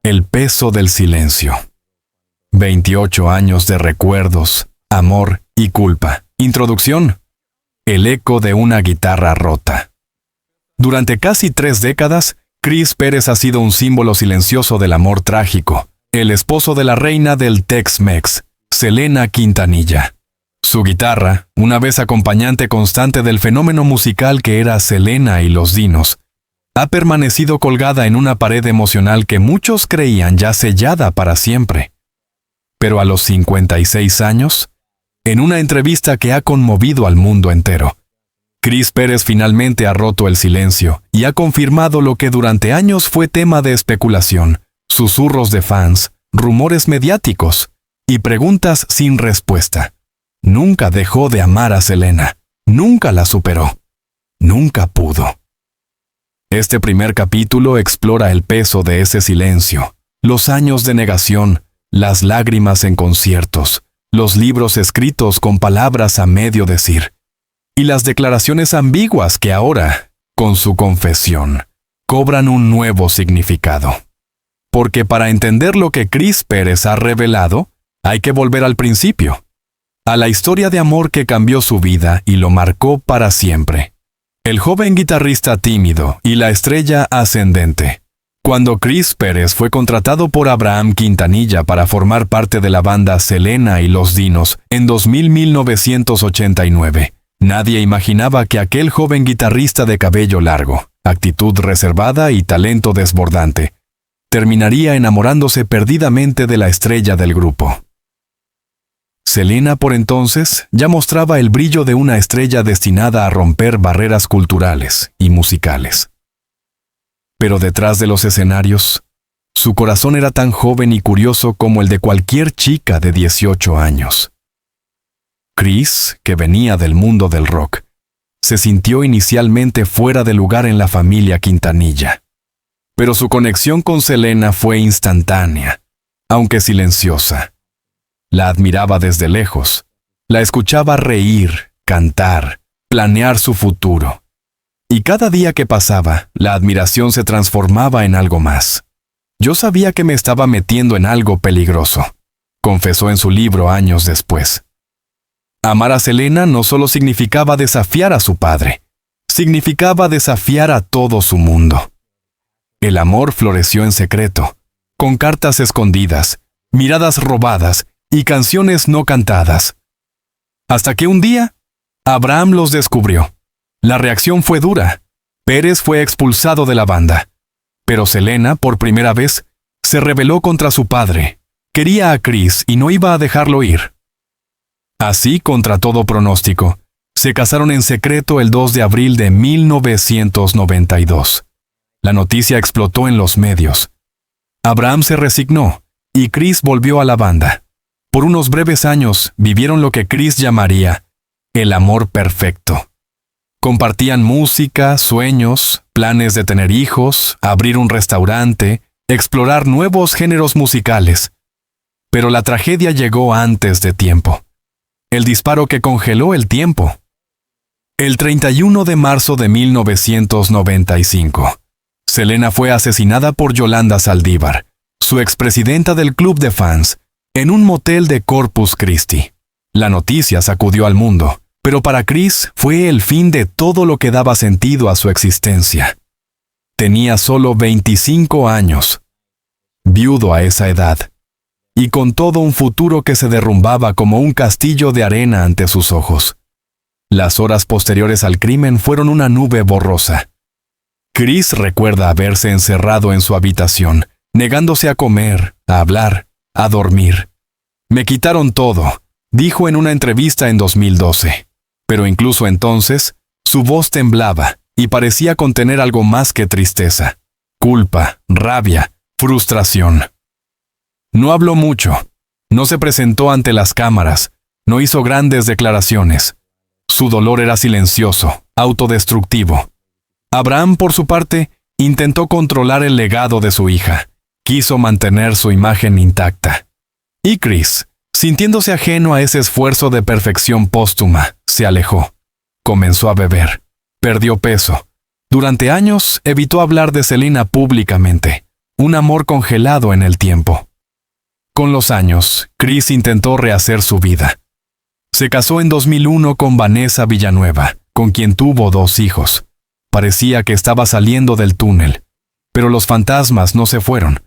El peso del silencio. 28 años de recuerdos, amor y culpa. Introducción. El eco de una guitarra rota. Durante casi 3 décadas, Chris Pérez ha sido un símbolo silencioso del amor trágico, el esposo de la reina del Tex-Mex, Selena Quintanilla. Su guitarra, una vez acompañante constante del fenómeno musical que era Selena y los Dinos, ha permanecido colgada en una pared emocional que muchos creían ya sellada para siempre. Pero a los 56 años, en una entrevista que ha conmovido al mundo entero, Chris Pérez finalmente ha roto el silencio y ha confirmado lo que durante años fue tema de especulación, susurros de fans, rumores mediáticos y preguntas sin respuesta. Nunca dejó de amar a Selena, nunca la superó, nunca pudo. Este primer capítulo explora el peso de ese silencio, los años de negación, las lágrimas en conciertos, los libros escritos con palabras a medio decir, y las declaraciones ambiguas que ahora, con su confesión, cobran un nuevo significado. Porque para entender lo que Chris Pérez ha revelado, hay que volver al principio, a la historia de amor que cambió su vida y lo marcó para siempre. El joven guitarrista tímido y la estrella ascendente. Cuando Chris Pérez fue contratado por Abraham Quintanilla para formar parte de la banda Selena y los Dinos en 1989, nadie imaginaba que aquel joven guitarrista de cabello largo, actitud reservada y talento desbordante, terminaría enamorándose perdidamente de la estrella del grupo. Selena, por entonces, ya mostraba el brillo de una estrella destinada a romper barreras culturales y musicales. Pero detrás de los escenarios, su corazón era tan joven y curioso como el de cualquier chica de 18 años. Chris, que venía del mundo del rock, se sintió inicialmente fuera de lugar en la familia Quintanilla. Pero su conexión con Selena fue instantánea, aunque silenciosa. La admiraba desde lejos, la escuchaba reír, cantar, planear su futuro. Y cada día que pasaba, la admiración se transformaba en algo más. Yo sabía que me estaba metiendo en algo peligroso, confesó en su libro años después. Amar a Selena no solo significaba desafiar a su padre, significaba desafiar a todo su mundo. El amor floreció en secreto, con cartas escondidas, miradas robadas y canciones no cantadas. Hasta que un día, Abraham los descubrió. La reacción fue dura. Pérez fue expulsado de la banda. Pero Selena, por primera vez, se rebeló contra su padre. Quería a Chris y no iba a dejarlo ir. Así, contra todo pronóstico, se casaron en secreto el 2 de abril de 1992. La noticia explotó en los medios. Abraham se resignó y Chris volvió a la banda. Por unos breves años vivieron lo que Chris llamaría el amor perfecto. Compartían música, sueños, planes de tener hijos, abrir un restaurante, explorar nuevos géneros musicales. Pero la tragedia llegó antes de tiempo. El disparo que congeló el tiempo. El 31 de marzo de 1995, Selena fue asesinada por Yolanda Saldívar, su expresidenta del club de fans, en un motel de Corpus Christi. La noticia sacudió al mundo, pero para Chris fue el fin de todo lo que daba sentido a su existencia. Tenía solo 25 años, viudo a esa edad, y con todo un futuro que se derrumbaba como un castillo de arena ante sus ojos. Las horas posteriores al crimen fueron una nube borrosa. Chris recuerda haberse encerrado en su habitación, negándose a comer, a hablar, a dormir. Me quitaron todo, dijo en una entrevista en 2012. Pero incluso entonces, su voz temblaba y parecía contener algo más que tristeza, culpa, rabia, frustración. No habló mucho, no se presentó ante las cámaras, no hizo grandes declaraciones. Su dolor era silencioso, autodestructivo. Abraham, por su parte, intentó controlar el legado de su hija. Quiso mantener su imagen intacta. Y Chris, sintiéndose ajeno a ese esfuerzo de perfección póstuma, se alejó. Comenzó a beber. Perdió peso. Durante años evitó hablar de Selena públicamente. un amor congelado en el tiempo. Con los años, Chris intentó rehacer su vida. Se casó en 2001 con Vanessa Villanueva, con quien tuvo 2 hijos. Parecía que estaba saliendo del túnel, pero los fantasmas no se fueron.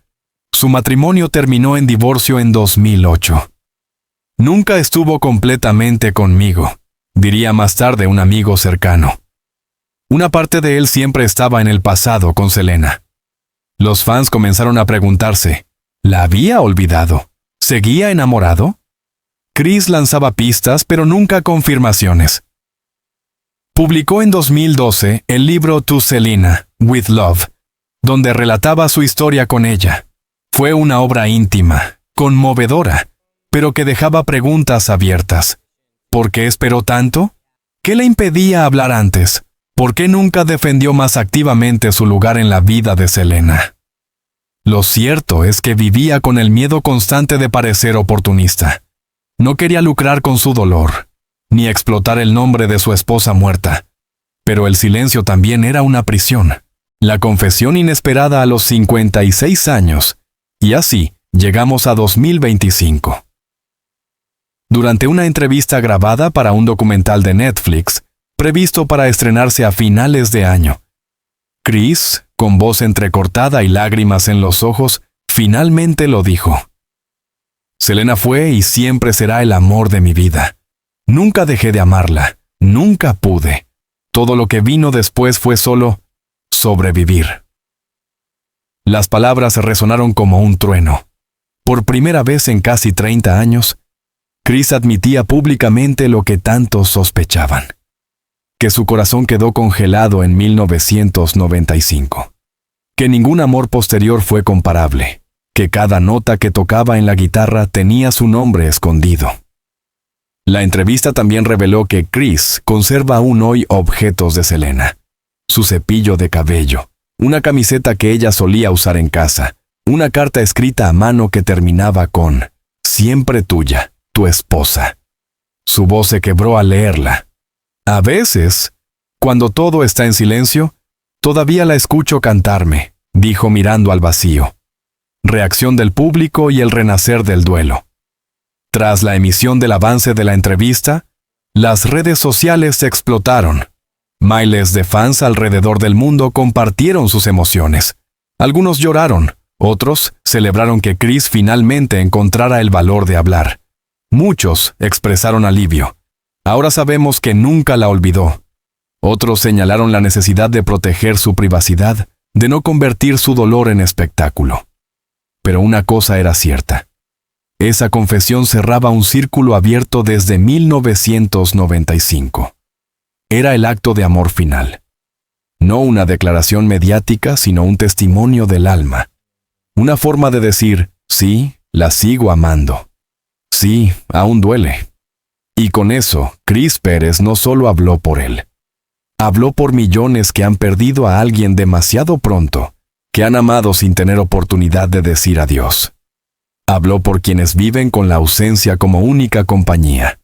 Su matrimonio terminó en divorcio en 2008. Nunca estuvo completamente conmigo, diría más tarde un amigo cercano. Una parte de él siempre estaba en el pasado con Selena. Los fans comenzaron a preguntarse, ¿la había olvidado? ¿Seguía enamorado? Chris lanzaba pistas, pero nunca confirmaciones. Publicó en 2012 el libro To Selena, With Love, donde relataba su historia con ella. Fue una obra íntima, conmovedora, pero que dejaba preguntas abiertas. ¿Por qué esperó tanto? ¿Qué le impedía hablar antes? ¿Por qué nunca defendió más activamente su lugar en la vida de Selena? Lo cierto es que vivía con el miedo constante de parecer oportunista. No quería lucrar con su dolor, ni explotar el nombre de su esposa muerta. Pero el silencio también era una prisión. La confesión inesperada a los 56 años. Y así, llegamos a 2025. Durante una entrevista grabada para un documental de Netflix, previsto para estrenarse a finales de año, Chris, con voz entrecortada y lágrimas en los ojos, finalmente lo dijo. Selena fue y siempre será el amor de mi vida. Nunca dejé de amarla, nunca pude. Todo lo que vino después fue solo sobrevivir. Las palabras resonaron como un trueno. Por primera vez en casi 30 años, Chris admitía públicamente lo que tantos sospechaban: que su corazón quedó congelado en 1995, que ningún amor posterior fue comparable, que cada nota que tocaba en la guitarra tenía su nombre escondido. La entrevista también reveló que Chris conserva aún hoy objetos de Selena: su cepillo de cabello, una camiseta que ella solía usar en casa, una carta escrita a mano que terminaba con «Siempre tuya, tu esposa». Su voz se quebró al leerla. A veces, cuando todo está en silencio, todavía la escucho cantarme, dijo mirando al vacío. Reacción del público y el renacer del duelo. Tras la emisión del avance de la entrevista, las redes sociales explotaron. Miles de fans alrededor del mundo compartieron sus emociones. Algunos lloraron, otros celebraron que Chris finalmente encontrara el valor de hablar. Muchos expresaron alivio. Ahora sabemos que nunca la olvidó. Otros señalaron la necesidad de proteger su privacidad, de no convertir su dolor en espectáculo. Pero una cosa era cierta. Esa confesión cerraba un círculo abierto desde 1995. Era el acto de amor final. No una declaración mediática, sino un testimonio del alma. Una forma de decir, sí, la sigo amando. Sí, aún duele. Y con eso, Chris Pérez no solo habló por él. Habló por millones que han perdido a alguien demasiado pronto, que han amado sin tener oportunidad de decir adiós. Habló por quienes viven con la ausencia como única compañía.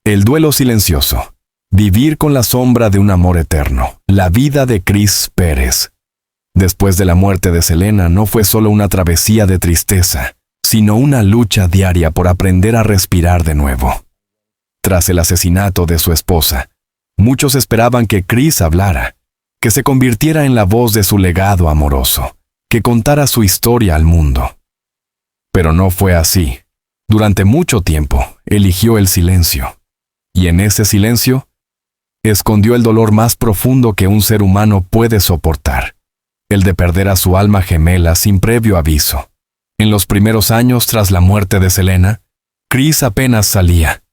El duelo silencioso. Vivir con la sombra de un amor eterno. La vida de Chris Pérez. Después de la muerte de Selena no fue solo una travesía de tristeza, sino una lucha diaria por aprender a respirar de nuevo. Tras el asesinato de su esposa, muchos esperaban que Chris hablara, que se convirtiera en la voz de su legado amoroso, que contara su historia al mundo. Pero no fue así. Durante mucho tiempo, eligió el silencio. Y en ese silencio, escondió el dolor más profundo que un ser humano puede soportar, el de perder a su alma gemela sin previo aviso. En los primeros años tras la muerte de Selena, Chris apenas salía.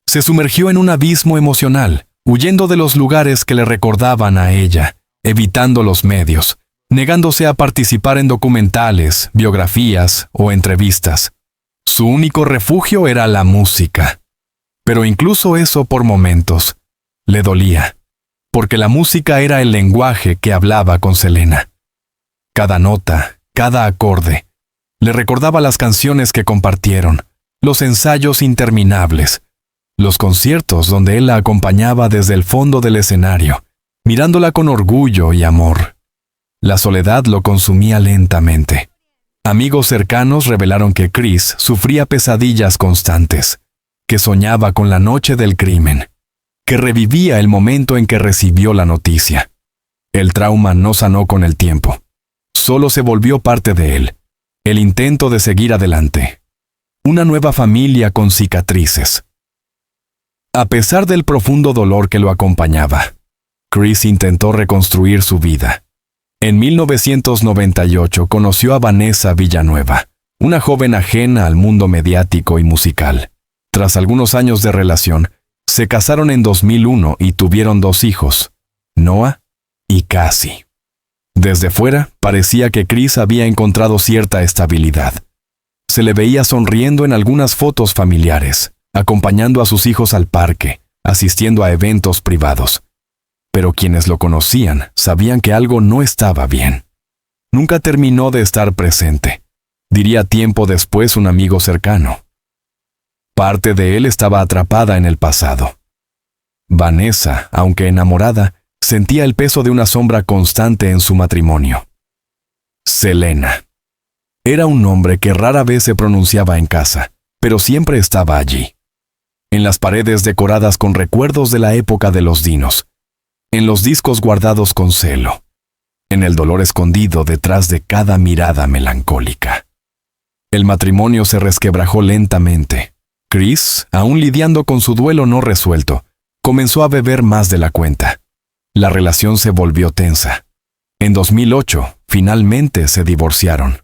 Se sumergió en un abismo emocional, huyendo de los lugares que le recordaban a ella, evitando los medios, negándose a participar en documentales, biografías o entrevistas. Su único refugio era la música. Pero incluso eso por momentos le dolía, porque la música era el lenguaje que hablaba con Selena. Cada nota, cada acorde, le recordaba las canciones que compartieron, los ensayos interminables, los conciertos donde él la acompañaba desde el fondo del escenario, mirándola con orgullo y amor. La soledad lo consumía lentamente. Amigos cercanos revelaron que Chris sufría pesadillas constantes, que soñaba con la noche del crimen, que revivía el momento en que recibió la noticia. El trauma no sanó con el tiempo. Solo se volvió parte de él, el intento de seguir adelante. Una nueva familia con cicatrices. A pesar del profundo dolor que lo acompañaba, Chris intentó reconstruir su vida. En 1998 conoció a Vanessa Villanueva, una joven ajena al mundo mediático y musical. Tras algunos años de relación, se casaron en 2001 y tuvieron 2 hijos, Noah y Cassie. Desde fuera, parecía que Chris había encontrado cierta estabilidad. Se le veía sonriendo en algunas fotos familiares, acompañando a sus hijos al parque, asistiendo a eventos privados. Pero quienes lo conocían sabían que algo no estaba bien. Nunca terminó de estar presente, diría tiempo después un amigo cercano. Parte de él estaba atrapada en el pasado. Vanessa, aunque enamorada, sentía el peso de una sombra constante en su matrimonio. Selena. Era un nombre que rara vez se pronunciaba en casa, pero siempre estaba allí. En las paredes decoradas con recuerdos de la época de los dinos, en los discos guardados con celo, en el dolor escondido detrás de cada mirada melancólica. El matrimonio se resquebrajó lentamente. Chris, aún lidiando con su duelo no resuelto, comenzó a beber más de la cuenta. La relación se volvió tensa. En 2008, finalmente se divorciaron.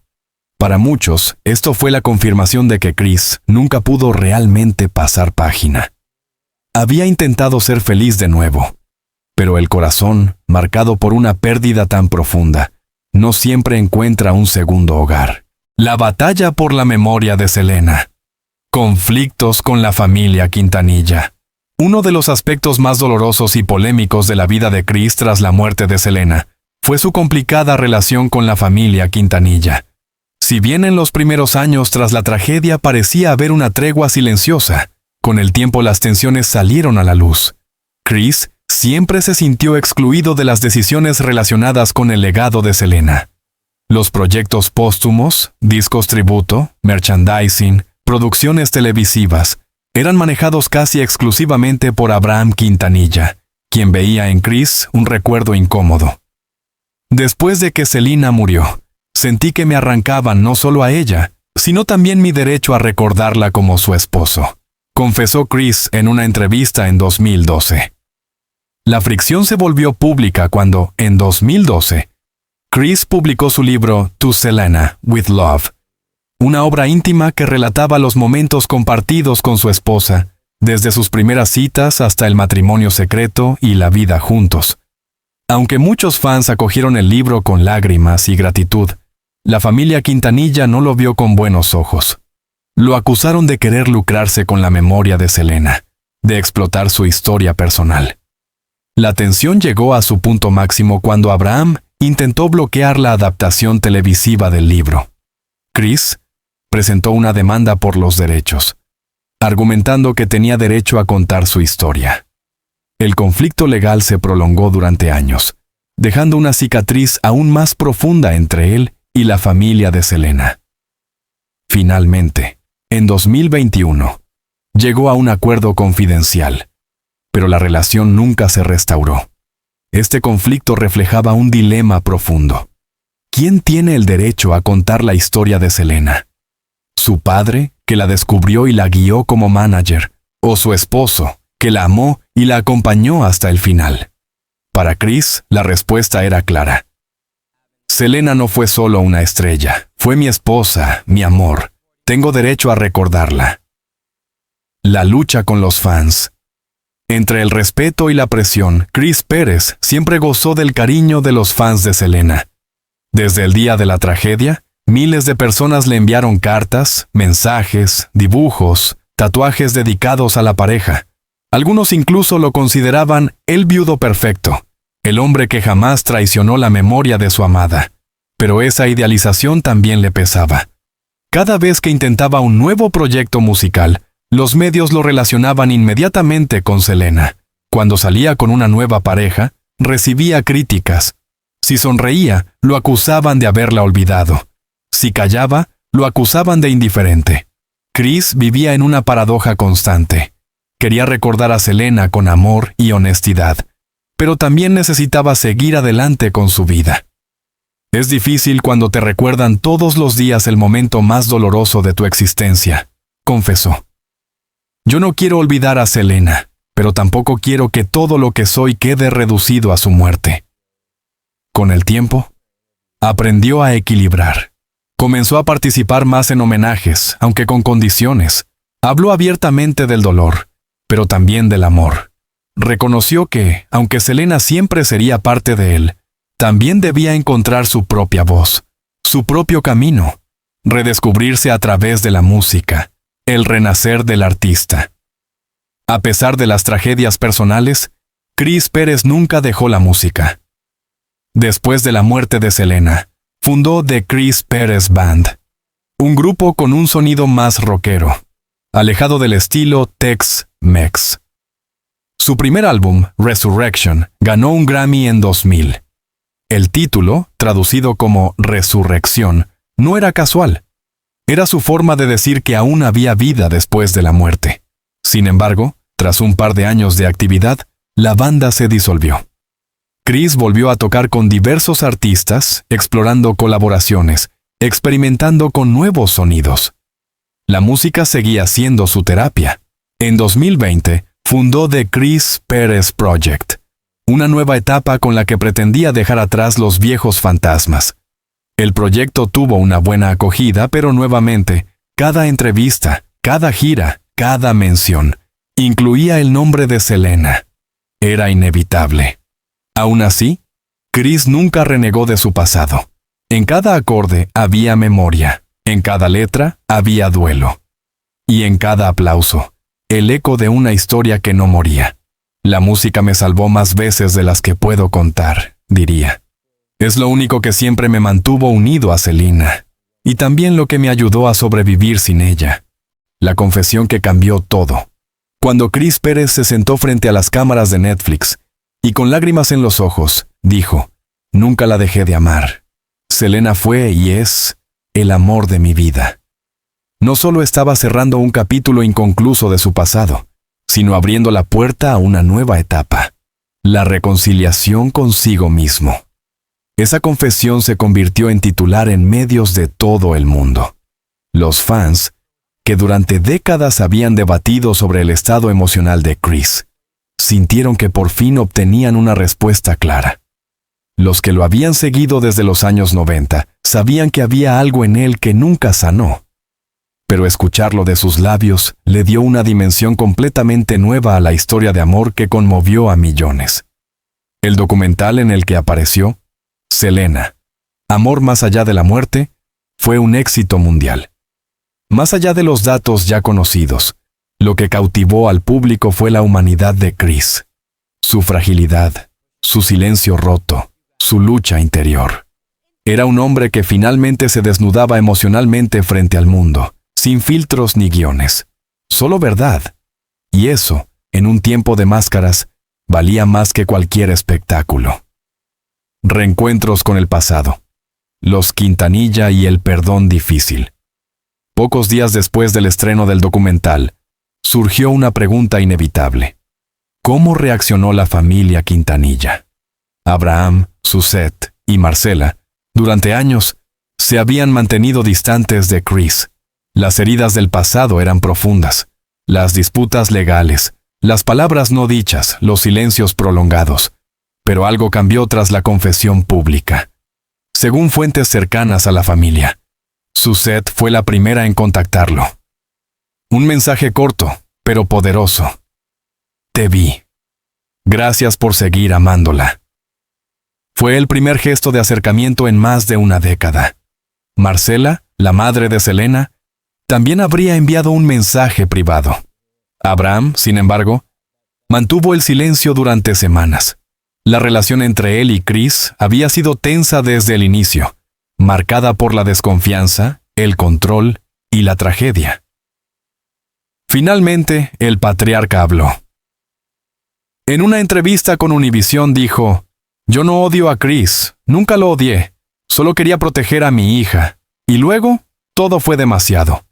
Para muchos, esto fue la confirmación de que Chris nunca pudo realmente pasar página. Había intentado ser feliz de nuevo, pero el corazón, marcado por una pérdida tan profunda, no siempre encuentra un segundo hogar. La batalla por la memoria de Selena. Conflictos con la familia Quintanilla. Uno de los aspectos más dolorosos y polémicos de la vida de Chris tras la muerte de Selena fue su complicada relación con la familia Quintanilla. Si bien en los primeros años tras la tragedia parecía haber una tregua silenciosa, con el tiempo las tensiones salieron a la luz. Chris siempre se sintió excluido de las decisiones relacionadas con el legado de Selena. Los proyectos póstumos, discos tributo, merchandising, producciones televisivas, eran manejados casi exclusivamente por Abraham Quintanilla, quien veía en Chris un recuerdo incómodo. Después de que Selena murió, sentí que me arrancaban no solo a ella, sino también mi derecho a recordarla como su esposo, confesó Chris en una entrevista en 2012. La fricción se volvió pública cuando, en 2012, Chris publicó su libro To Selena, With Love, una obra íntima que relataba los momentos compartidos con su esposa, desde sus primeras citas hasta el matrimonio secreto y la vida juntos. Aunque muchos fans acogieron el libro con lágrimas y gratitud, la familia Quintanilla no lo vio con buenos ojos. Lo acusaron de querer lucrarse con la memoria de Selena, de explotar su historia personal. La tensión llegó a su punto máximo cuando Abraham intentó bloquear la adaptación televisiva del libro. Chris presentó una demanda por los derechos, argumentando que tenía derecho a contar su historia. El conflicto legal se prolongó durante años, dejando una cicatriz aún más profunda entre él y la familia de Selena. Finalmente, en 2021, llegó a un acuerdo confidencial, pero la relación nunca se restauró. Este conflicto reflejaba un dilema profundo. ¿Quién tiene el derecho a contar la historia de Selena? ¿Su padre, que la descubrió y la guió como manager, o su esposo, que la amó y la acompañó hasta el final? Para Chris, la respuesta era clara. Selena no fue solo una estrella, fue mi esposa, mi amor. Tengo derecho a recordarla. La lucha con los fans. Entre el respeto y la presión, Chris Pérez siempre gozó del cariño de los fans de Selena. Desde el día de la tragedia, miles de personas le enviaron cartas, mensajes, dibujos, tatuajes dedicados a la pareja. Algunos incluso lo consideraban el viudo perfecto, el hombre que jamás traicionó la memoria de su amada. Pero esa idealización también le pesaba. Cada vez que intentaba un nuevo proyecto musical, los medios lo relacionaban inmediatamente con Selena. Cuando salía con una nueva pareja, recibía críticas. Si sonreía, lo acusaban de haberla olvidado. Si callaba, lo acusaban de indiferente. Chris vivía en una paradoja constante. Quería recordar a Selena con amor y honestidad, pero también necesitaba seguir adelante con su vida. Es difícil cuando te recuerdan todos los días el momento más doloroso de tu existencia, confesó. Yo no quiero olvidar a Selena, pero tampoco quiero que todo lo que soy quede reducido a su muerte. Con el tiempo, aprendió a equilibrar. Comenzó a participar más en homenajes, aunque con condiciones. Habló abiertamente del dolor, pero también del amor. Reconoció que, aunque Selena siempre sería parte de él, también debía encontrar su propia voz, su propio camino, redescubrirse a través de la música, el renacer del artista. A pesar de las tragedias personales, Chris Pérez nunca dejó la música. Después de la muerte de Selena, fundó The Chris Pérez Band, un grupo con un sonido más rockero, alejado del estilo Tex-Mex. Su primer álbum, Resurrection, ganó un Grammy en 2000. El título, traducido como Resurrección, no era casual. Era su forma de decir que aún había vida después de la muerte. Sin embargo, tras un par de años de actividad, la banda se disolvió. Chris volvió a tocar con diversos artistas, explorando colaboraciones, experimentando con nuevos sonidos. La música seguía siendo su terapia. En 2020, fundó The Chris Pérez Project, una nueva etapa con la que pretendía dejar atrás los viejos fantasmas. El proyecto tuvo una buena acogida, pero nuevamente, cada entrevista, cada gira, cada mención, incluía el nombre de Selena. Era inevitable. Aún así, Chris nunca renegó de su pasado. En cada acorde había memoria, en cada letra había duelo. Y en cada aplauso, el eco de una historia que no moría. La música me salvó más veces de las que puedo contar, diría. Es lo único que siempre me mantuvo unido a Selena, y también lo que me ayudó a sobrevivir sin ella. La confesión que cambió todo. Cuando Chris Pérez se sentó frente a las cámaras de Netflix, y con lágrimas en los ojos, dijo, nunca la dejé de amar. Selena fue y es el amor de mi vida. No solo estaba cerrando un capítulo inconcluso de su pasado, sino abriendo la puerta a una nueva etapa, la reconciliación consigo mismo. Esa confesión se convirtió en titular en medios de todo el mundo. Los fans, que durante décadas habían debatido sobre el estado emocional de Chris, sintieron que por fin obtenían una respuesta clara. Los que lo habían seguido desde los años 90 sabían que había algo en él que nunca sanó. Pero escucharlo de sus labios le dio una dimensión completamente nueva a la historia de amor que conmovió a millones. El documental en el que apareció, Selena, Amor más allá de la muerte, fue un éxito mundial. Más allá de los datos ya conocidos, lo que cautivó al público fue la humanidad de Chris, su fragilidad, su silencio roto, su lucha interior. Era un hombre que finalmente se desnudaba emocionalmente frente al mundo, sin filtros ni guiones, solo verdad. Y eso, en un tiempo de máscaras, valía más que cualquier espectáculo. Reencuentros con el pasado. Los Quintanilla y el perdón difícil. Pocos días después del estreno del documental, surgió una pregunta inevitable. ¿Cómo reaccionó la familia Quintanilla? Abraham, Suzette y Marcela, durante años, se habían mantenido distantes de Chris. Las heridas del pasado eran profundas. Las disputas legales, las palabras no dichas, los silencios prolongados. Pero algo cambió tras la confesión pública. Según fuentes cercanas a la familia, Suzette fue la primera en contactarlo. Un mensaje corto, pero poderoso. Te vi. Gracias por seguir amándola. Fue el primer gesto de acercamiento en más de una década. Marcela, la madre de Selena, también habría enviado un mensaje privado. Abraham, sin embargo, mantuvo el silencio durante semanas. La relación entre él y Chris había sido tensa desde el inicio, marcada por la desconfianza, el control y la tragedia. Finalmente, el patriarca habló. En una entrevista con Univisión dijo, «Yo no odio a Chris, nunca lo odié, solo quería proteger a mi hija. Y luego, todo fue demasiado.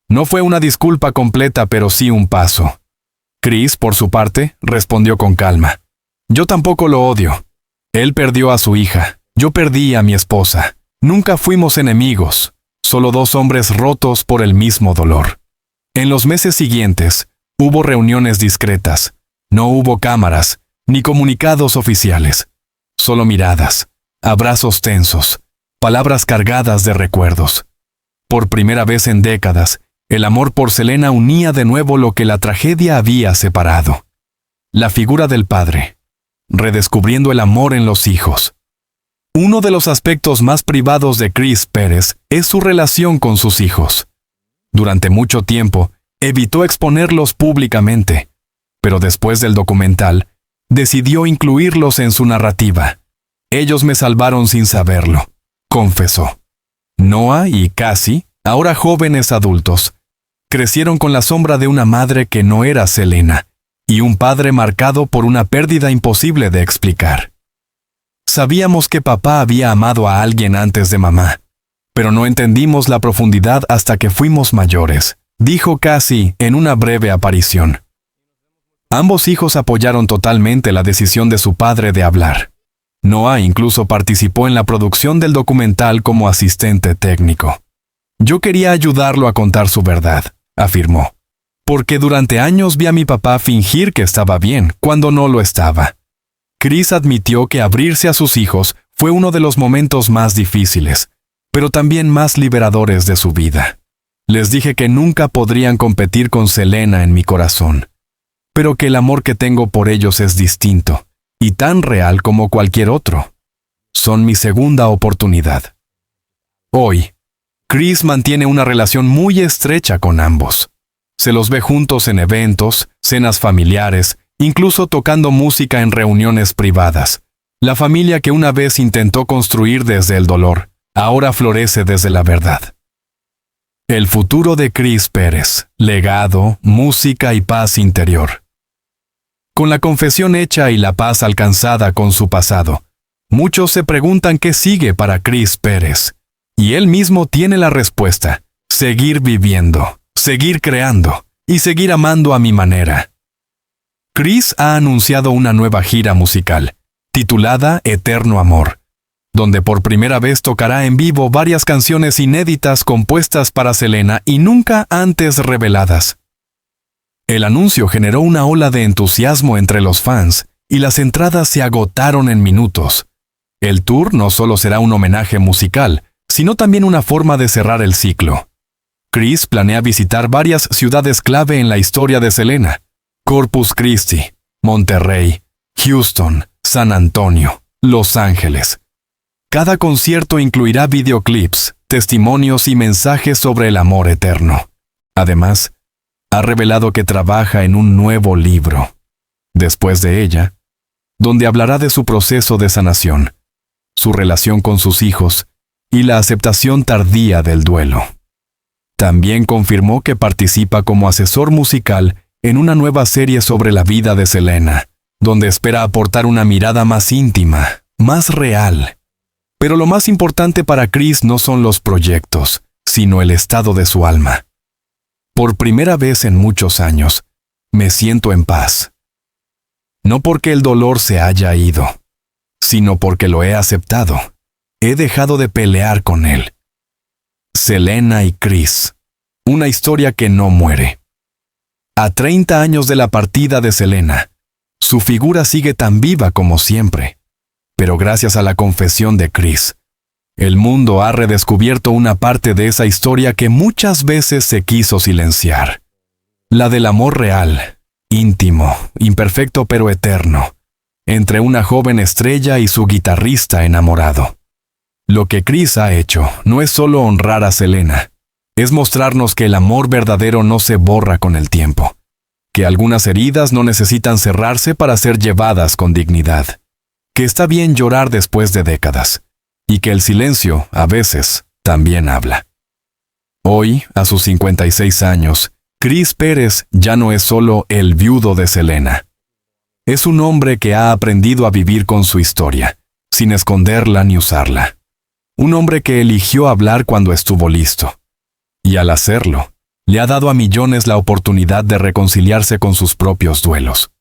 No fue una disculpa completa, pero sí un paso. Chris, por su parte, respondió con calma. Yo tampoco lo odio. Él perdió a su hija. Yo perdí a mi esposa. Nunca fuimos enemigos, solo dos hombres rotos por el mismo dolor. En los meses siguientes, hubo reuniones discretas. No hubo cámaras, ni comunicados oficiales. Solo miradas, abrazos tensos, palabras cargadas de recuerdos. Por primera vez en décadas, el amor por Selena unía de nuevo lo que la tragedia había separado. La figura del padre, redescubriendo el amor en los hijos. Uno de los aspectos más privados de Chris Pérez es su relación con sus hijos. Durante mucho tiempo, evitó exponerlos públicamente, pero después del documental, decidió incluirlos en su narrativa. Ellos me salvaron sin saberlo, confesó. Noah y Cassie, ahora jóvenes adultos, crecieron con la sombra de una madre que no era Selena, y un padre marcado por una pérdida imposible de explicar. Sabíamos que papá había amado a alguien antes de mamá, pero no entendimos la profundidad hasta que fuimos mayores, dijo Cassie en una breve aparición. Ambos hijos apoyaron totalmente la decisión de su padre de hablar. Noah incluso participó en la producción del documental como asistente técnico. Yo quería ayudarlo a contar su verdad, afirmó, porque durante años vi a mi papá fingir que estaba bien cuando no lo estaba. Chris admitió que abrirse a sus hijos fue uno de los momentos más difíciles, pero también más liberadores de su vida. Les dije que nunca podrían competir con Selena en mi corazón, pero que el amor que tengo por ellos es distinto y tan real como cualquier otro. Son mi segunda oportunidad. Hoy, Chris mantiene una relación muy estrecha con ambos. Se los ve juntos en eventos, cenas familiares, incluso tocando música en reuniones privadas. La familia que una vez intentó construir desde el dolor, ahora florece desde la verdad. El futuro de Chris Pérez, legado, música y paz interior. Con la confesión hecha y la paz alcanzada con su pasado, muchos se preguntan qué sigue para Chris Pérez. Y él mismo tiene la respuesta: seguir viviendo, seguir creando y seguir amando a mi manera. Chris ha anunciado una nueva gira musical, titulada Eterno Amor, donde por primera vez tocará en vivo varias canciones inéditas compuestas para Selena y nunca antes reveladas. El anuncio generó una ola de entusiasmo entre los fans y las entradas se agotaron en minutos. El tour no solo será un homenaje musical, sino también una forma de cerrar el ciclo. Chris planea visitar varias ciudades clave en la historia de Selena: Corpus Christi, Monterrey, Houston, San Antonio, Los Ángeles. Cada concierto incluirá videoclips, testimonios y mensajes sobre el amor eterno. Además, ha revelado que trabaja en un nuevo libro, Después de ella, donde hablará de su proceso de sanación, su relación con sus hijos y la aceptación tardía del duelo. También confirmó que participa como asesor musical en una nueva serie sobre la vida de Selena, donde espera aportar una mirada más íntima, más real. Pero lo más importante para Chris no son los proyectos, sino el estado de su alma. Por primera vez en muchos años, me siento en paz. No porque el dolor se haya ido, sino porque lo he aceptado. He dejado de pelear con él. Selena y Chris, una historia que no muere. A 30 años de la partida de Selena, su figura sigue tan viva como siempre. Pero gracias a la confesión de Chris, el mundo ha redescubierto una parte de esa historia que muchas veces se quiso silenciar. La del amor real, íntimo, imperfecto pero eterno, entre una joven estrella y su guitarrista enamorado. Lo que Chris ha hecho no es solo honrar a Selena, es mostrarnos que el amor verdadero no se borra con el tiempo, que algunas heridas no necesitan cerrarse para ser llevadas con dignidad, que está bien llorar después de décadas, y que el silencio, a veces, también habla. Hoy, a sus 56 años, Chris Pérez ya no es solo el viudo de Selena. Es un hombre que ha aprendido a vivir con su historia, sin esconderla ni usarla. Un hombre que eligió hablar cuando estuvo listo. Y al hacerlo, le ha dado a millones la oportunidad de reconciliarse con sus propios duelos.